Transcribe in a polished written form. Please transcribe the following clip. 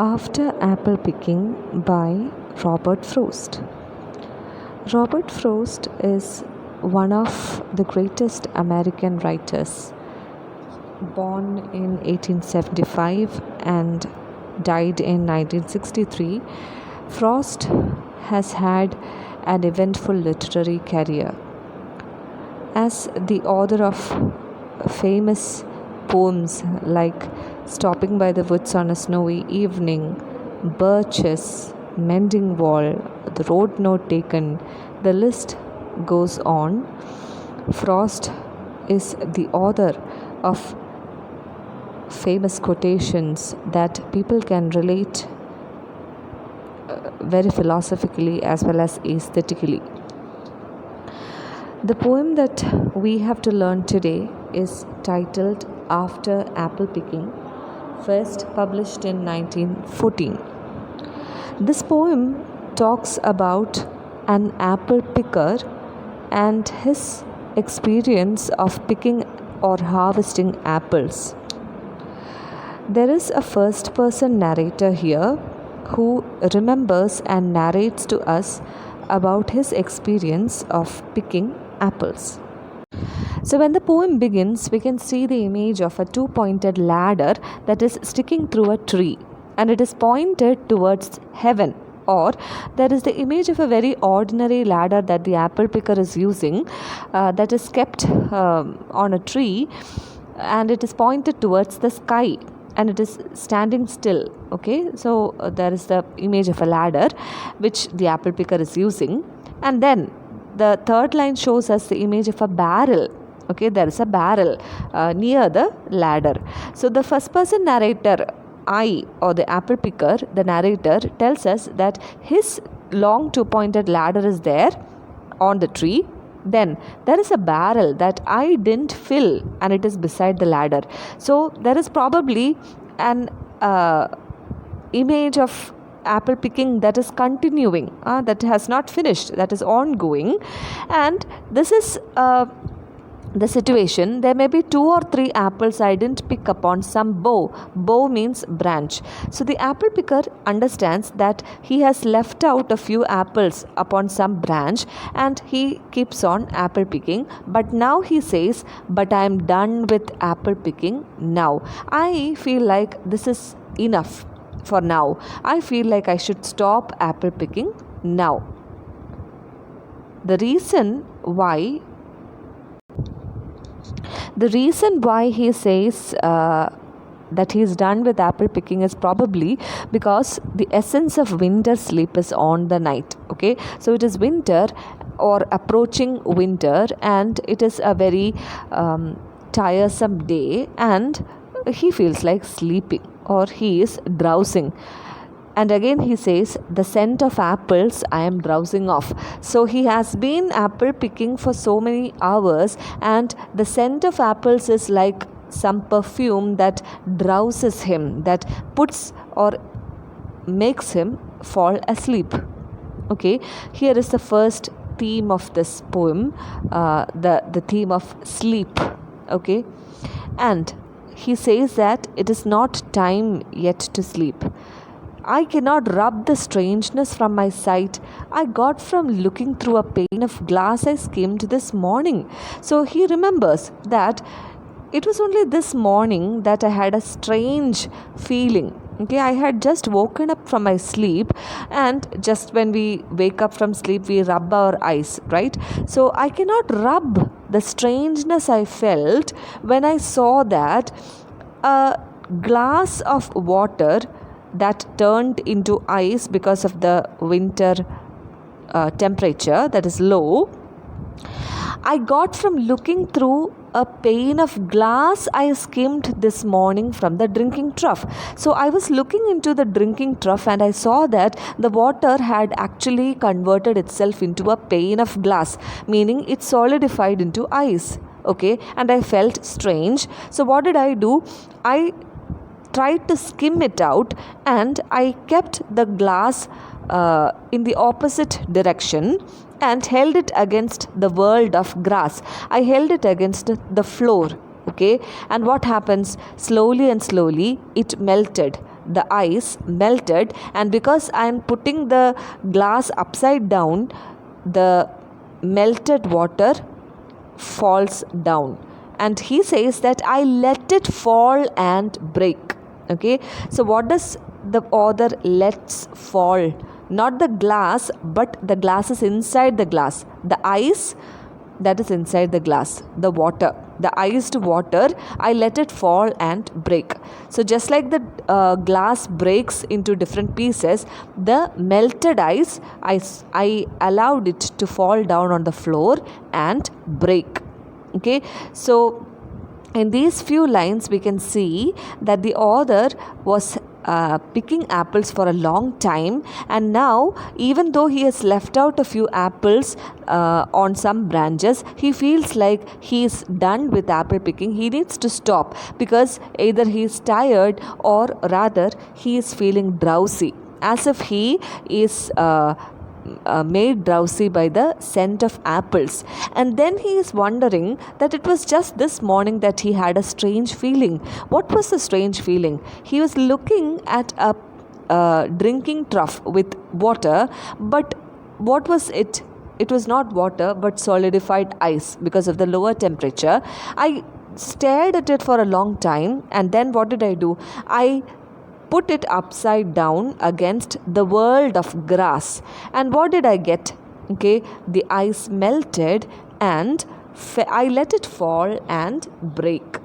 After Apple Picking by Robert Frost. Robert Frost is one of the greatest American writers, born in 1875 and died in 1963. Frost has had an eventful literary career. As the author of famous poems like Stopping by the Woods on a Snowy Evening, Birches, Mending Wall, The Road Not Taken, the list goes on. Frost is the author of famous quotations that people can relate very philosophically as well as aesthetically. The poem that we have to learn today is titled After Apple Picking, first published in 1914. This poem talks about an apple picker and his experience of picking or harvesting apples. There is a first person narrator here who remembers and narrates to us about his experience of picking apples. So when the poem begins, we can see the image of a two-pointed ladder that is sticking through a tree, and it is pointed towards heaven. Or there is the image of a very ordinary ladder that the apple picker is using, that is kept on a tree, and it is pointed towards the sky, and it is standing still. Okay, so there is the image of a ladder which the apple picker is using, and then the third line shows us the image of a barrel. Okay, there is a barrel near the ladder. So the first person narrator, I, or the apple picker, the narrator, tells us that his long two-pointed ladder is there on the tree. Then there is a barrel that I didn't fill, and it is beside the ladder. So there is probably an image of apple picking that is continuing, that has not finished, that is ongoing. And this is the situation. There may be 2 or 3 apples I didn't pick up on some bough. Bough means branch. So the apple picker understands that he has left out a few apples upon some branch, and he keeps on apple picking. But now he says, but I am done with apple picking now. I feel like this is enough for now. I feel like I should stop apple picking now. The reason why he says that he is done with apple picking is probably because the essence of winter sleep is on the night. Okay, so it is winter or approaching winter, and it is a very tiresome day, and he feels like sleeping, or he is drowsing. And again he says, the scent of apples I am drowsing off. So he has been apple picking for so many hours, and the scent of apples is like some perfume that drowses him, that puts or makes him fall asleep. Okay, here is the first theme of this poem, the theme of sleep. Okay, and he says that it is not time yet to sleep. I cannot rub the strangeness from my sight I got from looking through a pane of glass I skimmed this morning. So he remembers that it was only this morning that I had a strange feeling. Okay, I had just woken up from my sleep, and just when we wake up from sleep, we rub our eyes, right? So I cannot rub the strangeness I felt when I saw that a glass of water that turned into ice because of the winter temperature that is low, I got from looking through a pane of glass I skimmed this morning from the drinking trough. So I was looking into the drinking trough, and I saw that the water had actually converted itself into a pane of glass, meaning it solidified into ice. Okay, and I felt strange. So what did I do? I tried to skim it out, and I kept the glass in the opposite direction and held it against the world of grass. I held it against the floor. Okay, and what happens? Slowly and slowly it melted. the ice melted, and because I am putting the glass upside down, the melted water falls down. And he says that I let it fall and break. Okay, so what does the author lets fall? Not the glass, but the glass is inside the glass, the ice that is inside the glass, the water, the iced water, I let it fall and break. So just like the glass breaks into different pieces, the melted ice, I allowed it to fall down on the floor and break. Okay, so in these few lines we can see that the author was picking apples for a long time, and now even though he has left out a few apples on some branches, he feels like he is done with apple picking. He needs to stop because either he is tired or rather he is feeling drowsy, as if he is made drowsy by the scent of apples. And then he is wondering that it was just this morning that he had a strange feeling. What was the strange feeling? He was looking at a drinking trough with water, but what was it? It was not water but solidified ice because of the lower temperature. I stared at it for a long time, and then what did I do? I put it upside down against the world of grass, and what did I get? Okay, the ice melted and I let it fall and break.